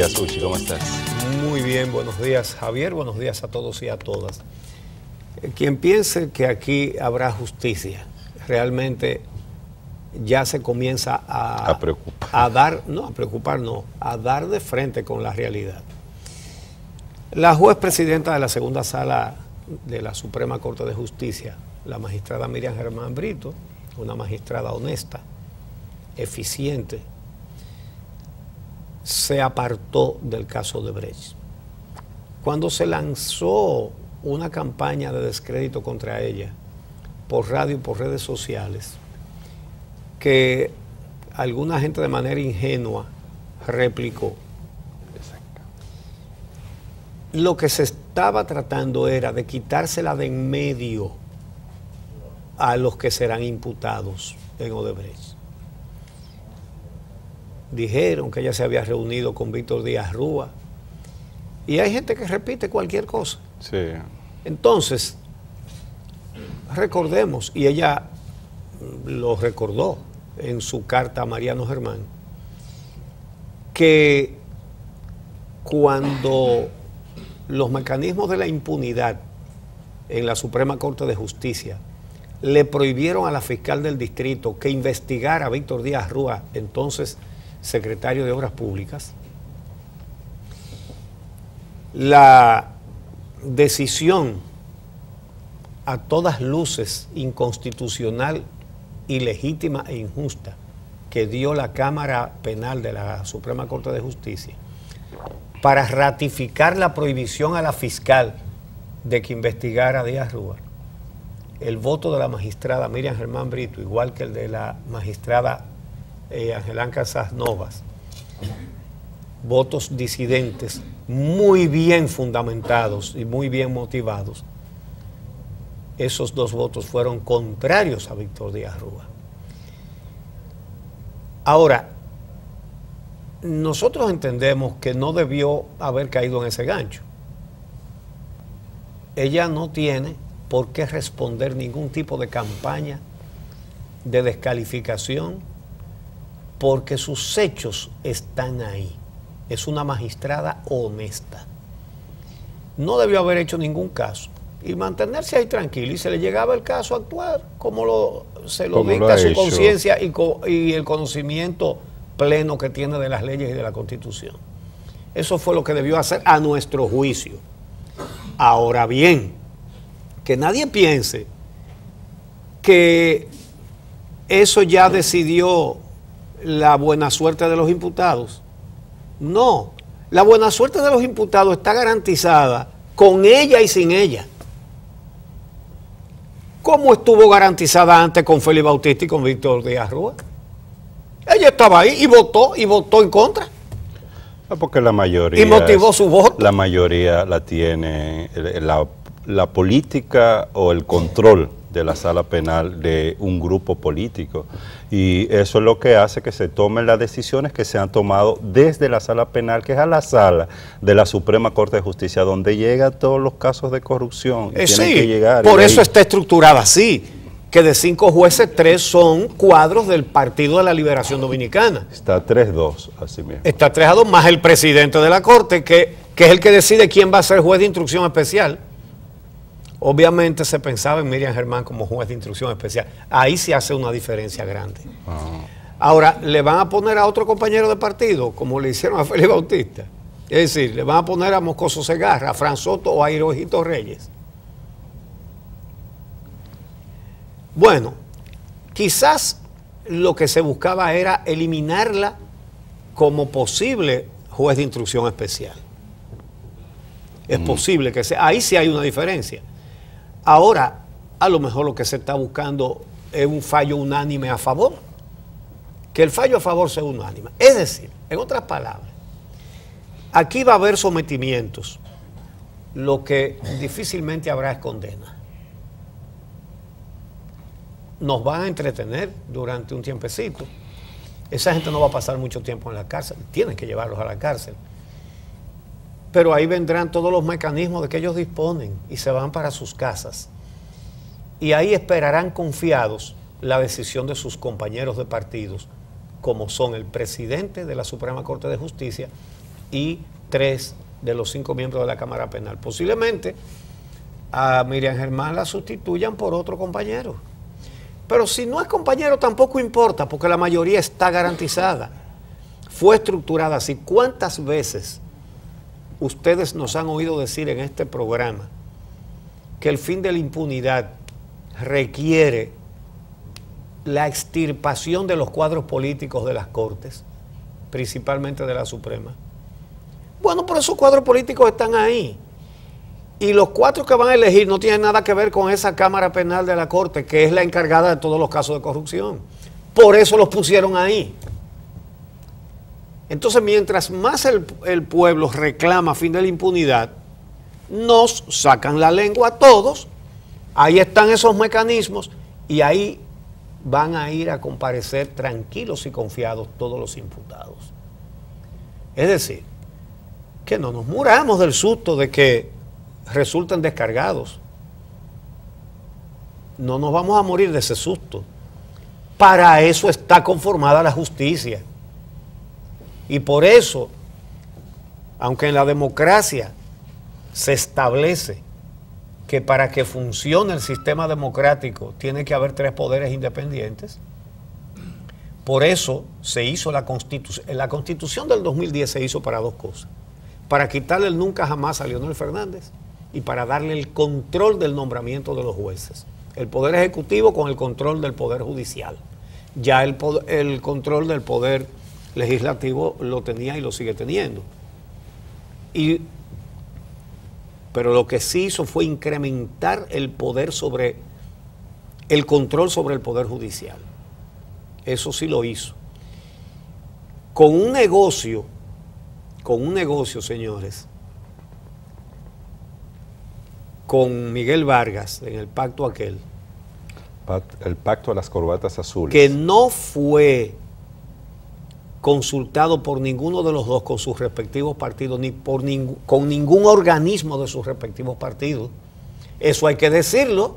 días, Uchi, ¿cómo estás? Muy bien, buenos días, Javier, buenos días a todos y a todas. Quien piense que aquí habrá justicia, realmente ya se comienza a preocupar. A dar de frente con la realidad. La juez presidenta de la segunda sala de la Suprema Corte de Justicia, la magistrada Miriam Germán Brito, una magistrada honesta, eficiente, se apartó del caso de Brecht. Cuando se lanzó una campaña de descrédito contra ella por radio y por redes sociales, que alguna gente de manera ingenua replicó, lo que se estaba tratando era de quitársela de en medio a los que serán imputados en Odebrecht. Dijeron que ella se había reunido con Víctor Díaz Rúa, y hay gente que repite cualquier cosa. Sí. Entonces, recordemos, y ella lo recordó en su carta a Mariano Germán, que cuando los mecanismos de la impunidad en la Suprema Corte de Justicia le prohibieron a la fiscal del distrito que investigara a Víctor Díaz Rúa, entonces secretario de Obras Públicas, la decisión a todas luces inconstitucional, ilegítima e injusta que dio la Cámara Penal de la Suprema Corte de Justicia para ratificar la prohibición a la fiscal de que investigara a Díaz Rúa, el voto de la magistrada Miriam Germán Brito, igual que el de la magistrada Angelán Casas Novas, votos disidentes muy bien fundamentados y muy bien motivados, esos dos votos fueron contrarios a Víctor Díaz Rúa. Ahora, nosotros entendemos que no debió haber caído en ese gancho. Ella no tiene por qué responder ningún tipo de campaña de descalificación, porque sus hechos están ahí. Es una magistrada honesta. No debió haber hecho ningún caso y mantenerse ahí tranquilo, y se le llegaba el caso a actuar como se lo dicta su conciencia y el conocimiento pleno que tiene de las leyes y de la Constitución. Eso fue lo que debió hacer a nuestro juicio. Ahora bien, que nadie piense que eso ya decidió la buena suerte de los imputados. No, la buena suerte de los imputados está garantizada con ella y sin ella. ¿Cómo estuvo garantizada antes con Félix Bautista y con Víctor Díaz Rúa? Ella estaba ahí y votó en contra. Porque la mayoría... Y motivó su voto. La mayoría la tiene la política o el control de la sala penal de un grupo político. Y eso es lo que hace que se tomen las decisiones que se han tomado desde la sala penal, que es a la sala de la Suprema Corte de Justicia, donde llegan todos los casos de corrupción. Sí, que llegar, por eso está estructurada así, que de 5 jueces, 3 son cuadros del Partido de la Liberación Dominicana. Está 3-2, así mismo. Está 3-2, más el presidente de la Corte, que es el que decide quién va a ser juez de instrucción especial. Obviamente se pensaba en Miriam Germán como juez de instrucción especial. Ahí se hace una diferencia grande. Ahora, ¿le van a poner a otro compañero de partido, como le hicieron a Félix Bautista? Es decir, ¿le van a poner a Moscoso Segarra, a Fran Soto o a Hirohito Reyes? Bueno, quizás lo que se buscaba era eliminarla como posible juez de instrucción especial. Es posible que sea. Ahí sí hay una diferencia. Ahora, a lo mejor lo que se está buscando es un fallo unánime a favor. Que el fallo a favor sea unánime. Es decir, en otras palabras, aquí va a haber sometimientos. Lo que difícilmente habrá es condena. Nos van a entretener durante un tiempecito. Esa gente no va a pasar mucho tiempo en la cárcel. Tienen que llevarlos a la cárcel. Pero ahí vendrán todos los mecanismos de que ellos disponen y se van para sus casas. Y ahí esperarán confiados la decisión de sus compañeros de partidos, como son el presidente de la Suprema Corte de Justicia y 3 de los 5 miembros de la Cámara Penal. Posiblemente a Miriam Germán la sustituyan por otro compañero. Pero si no es compañero tampoco importa, porque la mayoría está garantizada. Fue estructurada así. ¿Cuántas veces ustedes nos han oído decir en este programa que el fin de la impunidad requiere la extirpación de los cuadros políticos de las Cortes, principalmente de la Suprema? Bueno, por esos cuadros políticos están ahí. Y los 4 que van a elegir no tienen nada que ver con esa Cámara Penal de la Corte, que es la encargada de todos los casos de corrupción. Por eso los pusieron ahí. Entonces, mientras más el pueblo reclama fin de la impunidad, nos sacan la lengua a todos. Ahí están esos mecanismos y ahí van a ir a comparecer tranquilos y confiados todos los imputados. Es decir, que no nos muramos del susto de que resulten descargados. No nos vamos a morir de ese susto. Para eso está conformada la justicia. Y por eso, aunque en la democracia se establece que para que funcione el sistema democrático tiene que haber 3 poderes independientes, por eso se hizo la Constitución. La Constitución del 2010 se hizo para 2 cosas: para quitarle el nunca jamás a Leonel Fernández y para darle el control del nombramiento de los jueces. El Poder Ejecutivo con el control del Poder Judicial. Ya el control del Poder Legislativo lo tenía y lo sigue teniendo. Pero lo que sí hizo fue incrementar el poder el control sobre el Poder Judicial. Eso sí lo hizo. Con un negocio, señores, con Miguel Vargas en el pacto aquel. El pacto de las corbatas azules. Que no fue consultado por ninguno de los dos con sus respectivos partidos, ni con ningún organismo de sus respectivos partidos. Eso hay que decirlo.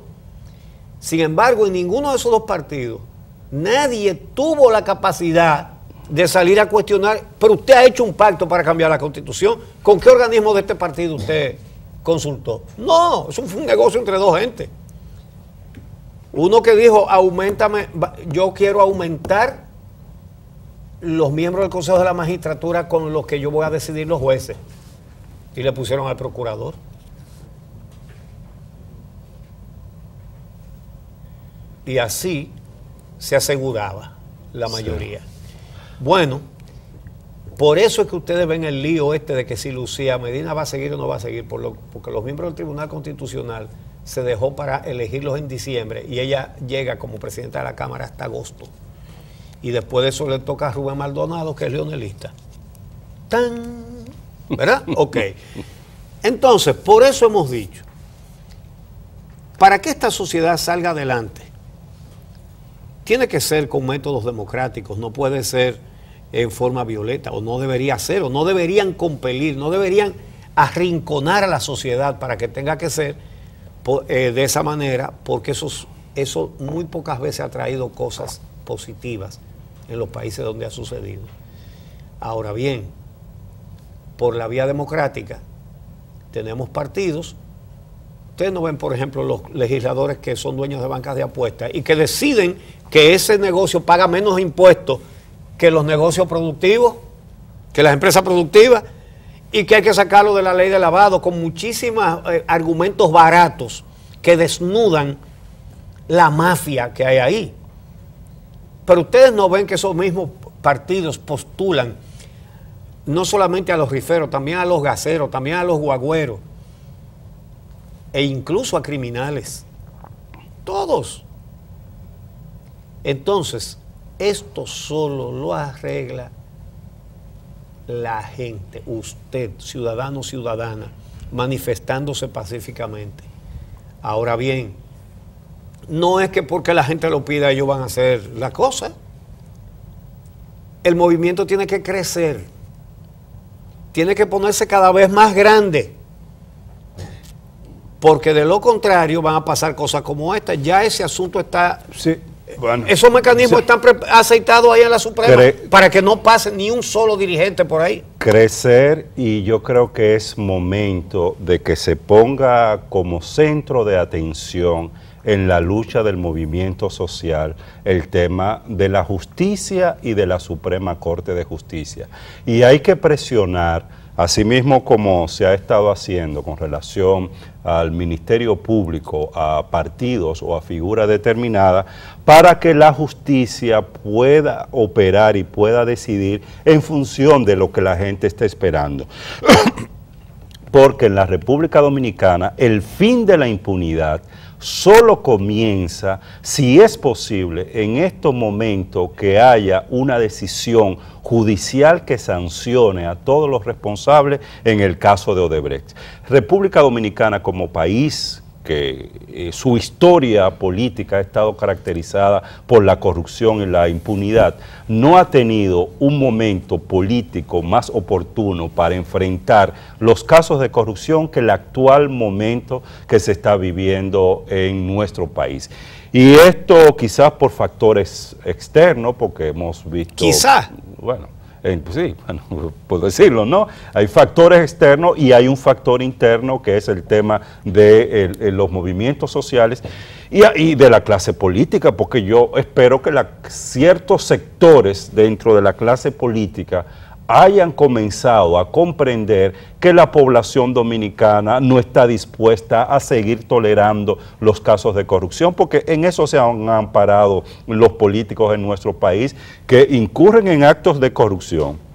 Sin embargo, en ninguno de esos 2 partidos, nadie tuvo la capacidad de salir a cuestionar, pero usted ha hecho un pacto para cambiar la Constitución. ¿Con qué organismo de este partido usted consultó? No, eso fue un negocio entre 2 gentes. Uno que dijo, yo quiero aumentar los miembros del Consejo de la Magistratura con los que yo voy a decidir los jueces. Y le pusieron al procurador. Y así se aseguraba la mayoría. Sí. Bueno, por eso es que ustedes ven el lío de que si Lucía Medina va a seguir o no va a seguir, porque los miembros del Tribunal Constitucional se dejó para elegirlos en diciembre y ella llega como presidenta de la Cámara hasta agosto. Y después de eso le toca a Rubén Maldonado, que es leonelista. ¡Tan! ¿Verdad? Ok. Entonces, por eso hemos dicho, para que esta sociedad salga adelante, tiene que ser con métodos democráticos, no puede ser en forma violenta, o no debería ser, o no deberían compelir, no deberían arrinconar a la sociedad para que tenga que ser de esa manera, porque eso muy pocas veces ha traído cosas positivas en los países donde ha sucedido. Ahora bien, por la vía democrática tenemos partidos. Ustedes no ven, por ejemplo, los legisladores que son dueños de bancas de apuestas y que deciden que ese negocio paga menos impuestos que los negocios productivos, que las empresas productivas, y que hay que sacarlo de la ley de lavado con muchísimos argumentos baratos que desnudan la mafia que hay ahí. Pero ustedes no ven que esos mismos partidos postulan no solamente a los riferos, también a los gaseros, también a los guagüeros, e incluso a criminales. Todos. Entonces, esto solo lo arregla la gente, usted, ciudadano, ciudadana, manifestándose pacíficamente. Ahora bien, no es que porque la gente lo pida ellos van a hacer la cosa. El movimiento tiene que crecer, tiene que ponerse cada vez más grande, porque de lo contrario van a pasar cosas como esta. Ya ese asunto está Bueno, esos mecanismos están aceitados ahí en la Suprema para que no pase ni un solo dirigente por ahí. Crecer, y yo creo que es momento de que se ponga como centro de atención en la lucha del movimiento social el tema de la justicia y de la Suprema Corte de Justicia. Y hay que presionar, asimismo como se ha estado haciendo con relación al Ministerio Público, a partidos o a figuras determinadas, para que la justicia pueda operar y pueda decidir en función de lo que la gente está esperando. Porque en la República Dominicana el fin de la impunidad solo comienza, si es posible, en estos momentos que haya una decisión judicial que sancione a todos los responsables en el caso de Odebrecht. República Dominicana como país que su historia política ha estado caracterizada por la corrupción y la impunidad, no ha tenido un momento político más oportuno para enfrentar los casos de corrupción que el actual momento que se está viviendo en nuestro país. Y esto quizás por factores externos, porque hemos visto... Quizás. Bueno, sí, bueno, puedo decirlo, ¿no? Hay factores externos y hay un factor interno que es el tema de los movimientos sociales y de la clase política, porque yo espero que ciertos sectores dentro de la clase política hayan comenzado a comprender que la población dominicana no está dispuesta a seguir tolerando los casos de corrupción, porque en eso se han amparado los políticos en nuestro país que incurren en actos de corrupción.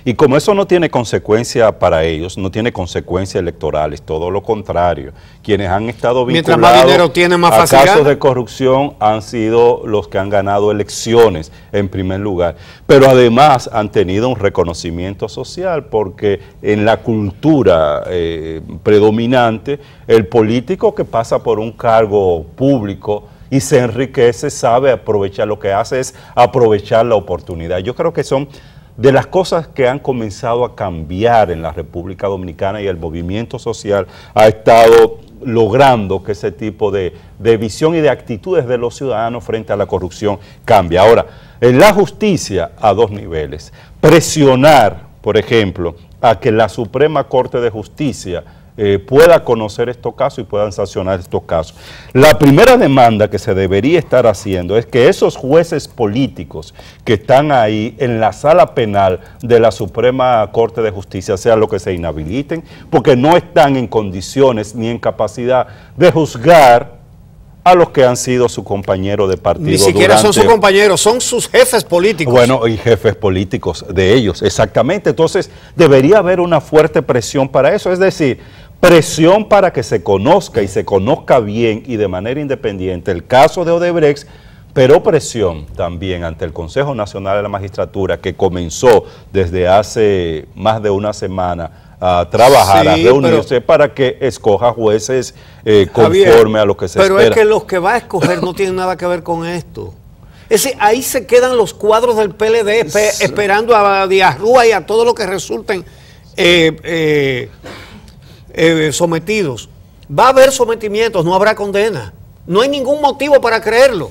Y como eso no tiene consecuencia para ellos, no tiene consecuencias electorales, todo lo contrario. Quienes han estado vinculados a casos de corrupción han sido los que han ganado elecciones en primer lugar. Pero además han tenido un reconocimiento social porque en la cultura predominante, el político que pasa por un cargo público y se enriquece sabe aprovechar, lo que hace es aprovechar la oportunidad. Yo creo que son de las cosas que han comenzado a cambiar en la República Dominicana, y el movimiento social ha estado logrando que ese tipo de visión y de actitudes de los ciudadanos frente a la corrupción cambie. Ahora, en la justicia a dos niveles, presionar, por ejemplo, a que la Suprema Corte de Justicia pueda conocer estos casos y puedan sancionar estos casos. La primera demanda que se debería estar haciendo es que esos jueces políticos que están ahí en la sala penal de la Suprema Corte de Justicia sea lo que se inhabiliten, porque no están en condiciones ni en capacidad de juzgar a los que han sido su compañero de partido. Ni siquiera son sus compañeros, son sus jefes políticos. Bueno, y jefes políticos de ellos, exactamente. Entonces, debería haber una fuerte presión para eso, es decir, presión para que se conozca y se conozca bien y de manera independiente el caso de Odebrecht, pero presión también ante el Consejo Nacional de la Magistratura, que comenzó desde hace más de una semana a trabajar, a reunirse para que escoja jueces conforme a lo que se espera. Pero es que los que va a escoger no tienen nada que ver con esto. Ahí se quedan los cuadros del PLD esperando a Díaz Rúa y a todo lo que resulten sometidos. Va a haber sometimientos, no habrá condena. No hay ningún motivo para creerlo.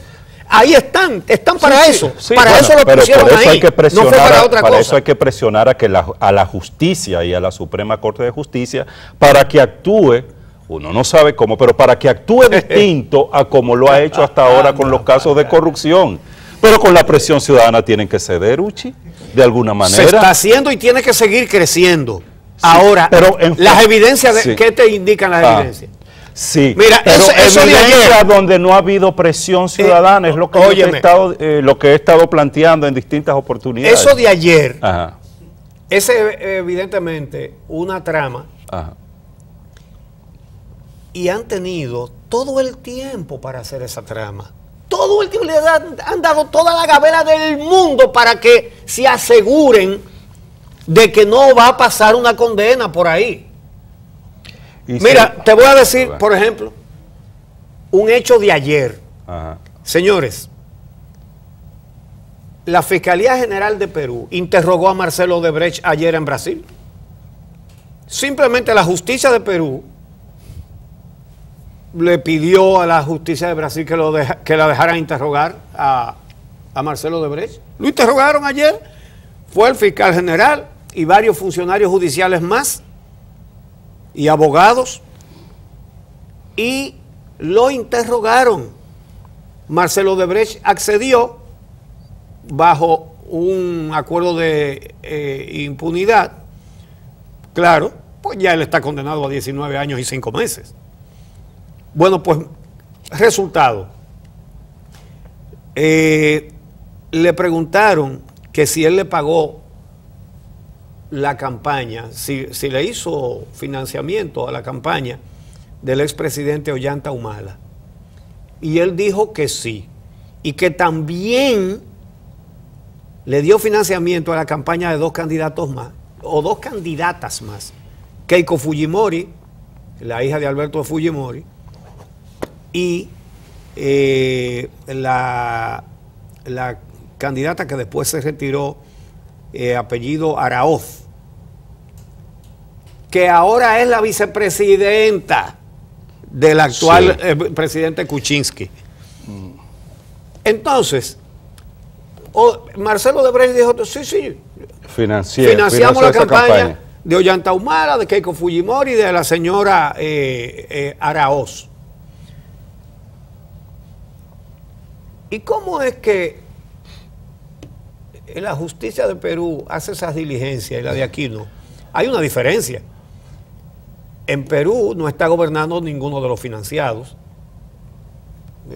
Ahí están para eso. Sí, para eso lo pusieron ahí. No fue para otra cosa. Para eso hay que presionar a la justicia y a la Suprema Corte de Justicia para que actúe, uno no sabe cómo, pero para que actúe distinto a como lo ha hecho hasta ahora con los casos de corrupción. Pero con la presión ciudadana tienen que ceder, Uchi, de alguna manera. Se está haciendo y tiene que seguir creciendo. Sí, ahora, pero las evidencias, ¿qué te indican las evidencias? Sí, mira, pero eso de ayer, donde no ha habido presión ciudadana, es lo que, lo que he estado planteando en distintas oportunidades. Eso de ayer, es evidentemente una trama, y han tenido todo el tiempo para hacer esa trama. Todo el tiempo, le han dado toda la gabela del mundo para que se aseguren de que no va a pasar una condena por ahí. Mira, te voy a decir, por ejemplo, un hecho de ayer. Señores, la Fiscalía General de Perú interrogó a Marcelo Odebrecht ayer en Brasil. Simplemente la justicia de Perú le pidió a la justicia de Brasil que la dejaran interrogar a Marcelo Odebrecht. Lo interrogaron ayer, fue el fiscal general y varios funcionarios judiciales más y abogados, y lo interrogaron. Marcelo Odebrecht accedió bajo un acuerdo de impunidad. Claro, pues ya él está condenado a 19 años y 5 meses. Bueno, pues, resultado. Le preguntaron que si él le pagó la campaña, si le hizo financiamiento a la campaña del expresidente Ollanta Humala. Y él dijo que sí. Y que también le dio financiamiento a la campaña de 2 candidatos más, o 2 candidatas más. Keiko Fujimori, la hija de Alberto Fujimori, y la candidata que después se retiró, apellido Araoz, que ahora es la vicepresidenta del actual presidente Kuczynski. Entonces, Marcelo Odebrecht dijo, sí, financiamos la campaña de Ollanta Humala, de Keiko Fujimori y de la señora Araoz. ¿Y cómo es que la justicia de Perú hace esas diligencias y la de aquí no? Hay una diferencia. En Perú no está gobernando ninguno de los financiados,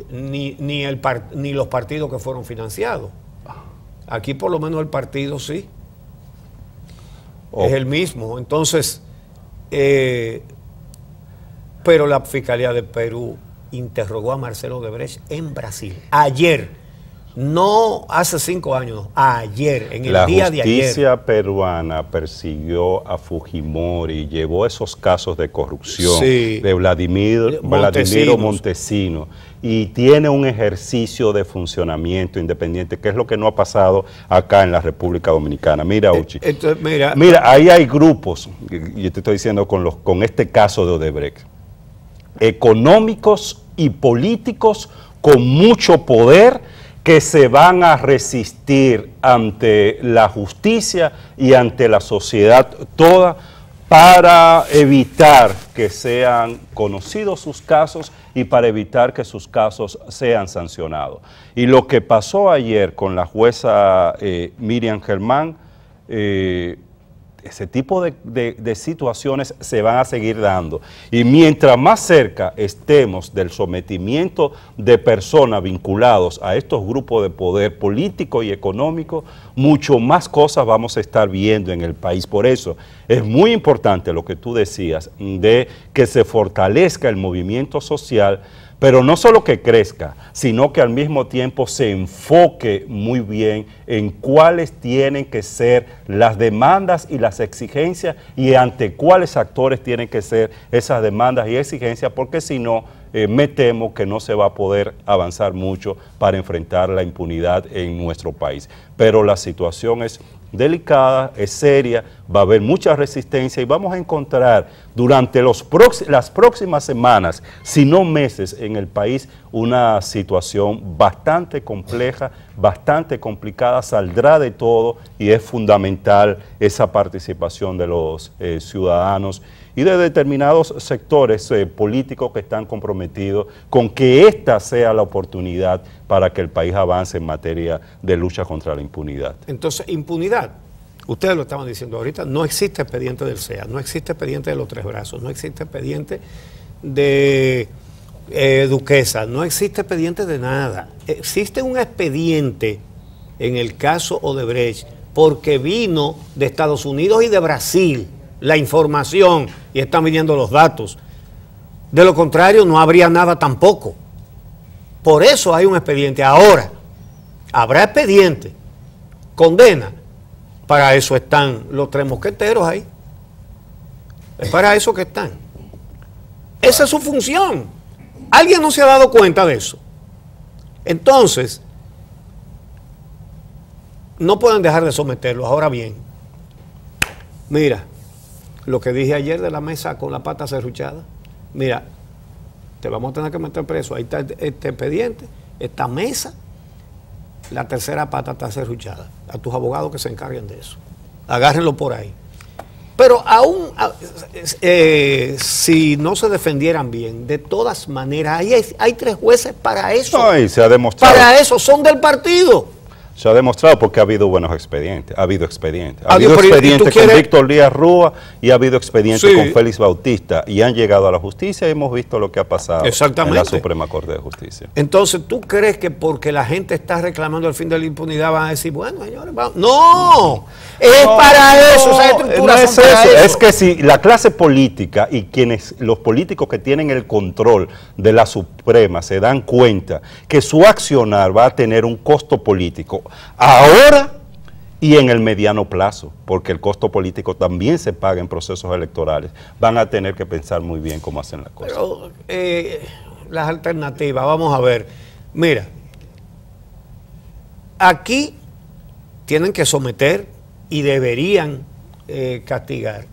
ni los partidos que fueron financiados. Aquí por lo menos el partido sí. Es el mismo. Entonces, pero la Fiscalía de Perú interrogó a Marcelo Odebrecht en Brasil. Ayer. No hace 5 años, no, ayer, en el día de ayer. La justicia peruana persiguió a Fujimori, llevó esos casos de corrupción de Vladimiro Montesinos, y tiene un ejercicio de funcionamiento independiente, que es lo que no ha pasado acá en la República Dominicana. Mira, Uchi. Mira, ahí hay grupos, yo te estoy diciendo con este caso de Odebrecht, económicos y políticos con mucho poder, que se van a resistir ante la justicia y ante la sociedad toda para evitar que sean conocidos sus casos y para evitar que sus casos sean sancionados. Y lo que pasó ayer con la jueza Miriam Germán, ese tipo de situaciones se van a seguir dando. Y mientras más cerca estemos del sometimiento de personas vinculadas a estos grupos de poder político y económico, mucho más cosas vamos a estar viendo en el país. Por eso es muy importante lo que tú decías, de que se fortalezca el movimiento social, pero no solo que crezca, sino que al mismo tiempo se enfoque muy bien en cuáles tienen que ser las demandas y las exigencias y ante cuáles actores tienen que ser esas demandas y exigencias, porque si no, me temo que no se va a poder avanzar mucho para enfrentar la impunidad en nuestro país. Pero la situación es delicada, es seria, va a haber mucha resistencia y vamos a encontrar durante las próximas semanas, si no meses, en el país una situación bastante compleja, bastante complicada. Saldrá de todo y es fundamental esa participación de los ciudadanos y de determinados sectores políticos que están comprometidos con que esta sea la oportunidad para que el país avance en materia de lucha contra la impunidad. Entonces, impunidad, ustedes lo estaban diciendo ahorita, no existe expediente del CEA, no existe expediente de los Tres Brazos, no existe expediente de Duquesa, no existe expediente de nada. Existe un expediente en el caso Odebrecht porque vino de Estados Unidos y de Brasil la información y están viniendo los datos. De lo contrario, no habría nada tampoco. Por eso hay un expediente. Ahora, habrá expediente, condena. Para eso están los 3 mosqueteros ahí. Es para eso que están. Esa es su función. ¿Alguien no se ha dado cuenta de eso? Entonces, no pueden dejar de someterlos. Ahora bien, mira, lo que dije ayer de la mesa con la pata serruchada. Mira, te vamos a tener que meter preso. Ahí está este expediente, esta mesa, la tercera pata está serruchada. A tus abogados que se encarguen de eso. Agárrenlo por ahí. Pero aún si no se defendieran bien, de todas maneras, hay 3 jueces para eso. No, y se ha demostrado. Para eso, son del partido. Se ha demostrado porque ha habido buenos expedientes. Ha habido expedientes. Ha Adiós, habido pero, expedientes con quieres... Víctor Díaz Rúa y ha habido expedientes sí. con Félix Bautista y han llegado a la justicia y hemos visto lo que ha pasado en la Suprema Corte de Justicia. Entonces, ¿tú crees que porque la gente está reclamando el fin de la impunidad van a decir, bueno, señores, vamos? No, es para eso. Esas estructuras no es son para eso. eso. Es que si la clase política y los políticos que tienen el control de la Suprema se dan cuenta que su accionar va a tener un costo político ahora y en el mediano plazo, porque el costo político también se paga en procesos electorales, van a tener que pensar muy bien cómo hacen las cosas. Pero las alternativas, vamos a ver. Mira, aquí tienen que someter y deberían castigar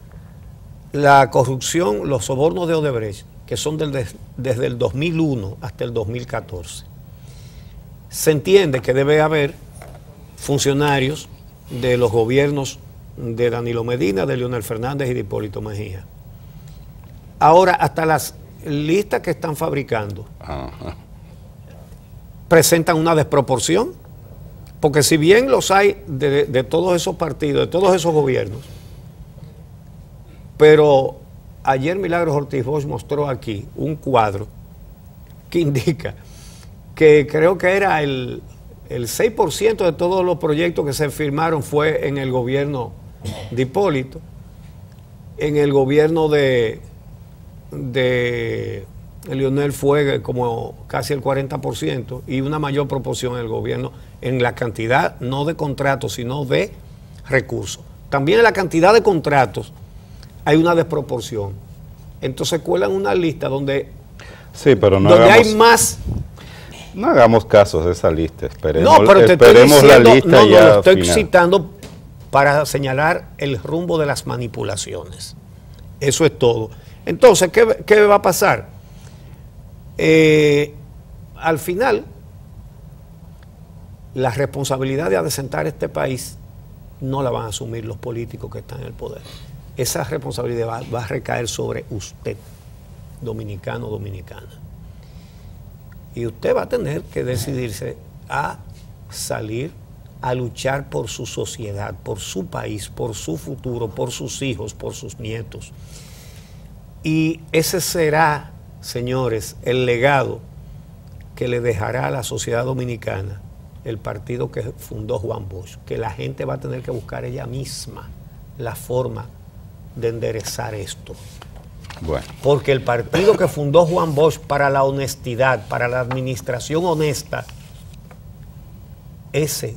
la corrupción, los sobornos de Odebrecht, que son desde el 2001 hasta el 2014. Se entiende que debe haber funcionarios de los gobiernos de Danilo Medina, de Leonel Fernández y de Hipólito Mejía. Ahora, hasta las listas que están fabricando presentan una desproporción, porque si bien los hay de todos esos partidos, de todos esos gobiernos, pero ayer Milagros Ortiz Bosch mostró aquí un cuadro que indica que creo que era el 6% de todos los proyectos que se firmaron fue en el gobierno de Hipólito, en el gobierno de Leonel fue como casi el 40% y una mayor proporción en el gobierno en la cantidad, no de contratos, sino de recursos. También en la cantidad de contratos hay una desproporción. Entonces cuelan una lista donde, sí, pero no donde hagamos, hay más... No hagamos caso de esa lista, esperemos, no, pero te esperemos estoy diciendo, la lista no, ya lo estoy final. citando para señalar el rumbo de las manipulaciones. Eso es todo. Entonces, ¿qué va a pasar? Al final, la responsabilidad de adecentar este país no la van a asumir los políticos que están en el poder. Esa responsabilidad va a recaer sobre usted, dominicano o dominicana. Y usted va a tener que decidirse a salir a luchar por su sociedad, por su país, por su futuro, por sus hijos, por sus nietos. Y ese será, señores, el legado que le dejará a la sociedad dominicana el partido que fundó Juan Bosch, que la gente va a tener que buscar ella misma la forma de enderezar esto. Bueno. Porque el partido que fundó Juan Bosch para la honestidad, para la administración honesta, ese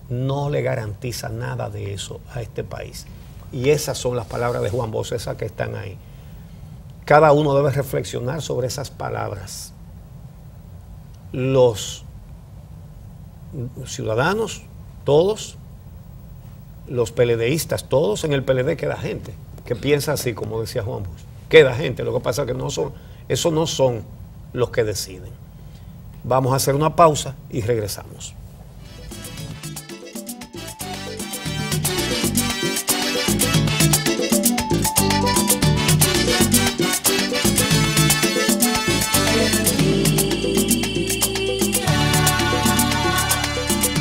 no le garantiza nada de eso a este país. Y esas son las palabras de Juan Bosch, esas que están ahí. Cada uno debe reflexionar sobre esas palabras. Los ciudadanos, todos, los PLDistas, todos, en el PLD queda gente que piensa así, como decía Juan Bosch. Queda gente, lo que pasa es que esos no son los que deciden. Vamos a hacer una pausa y regresamos.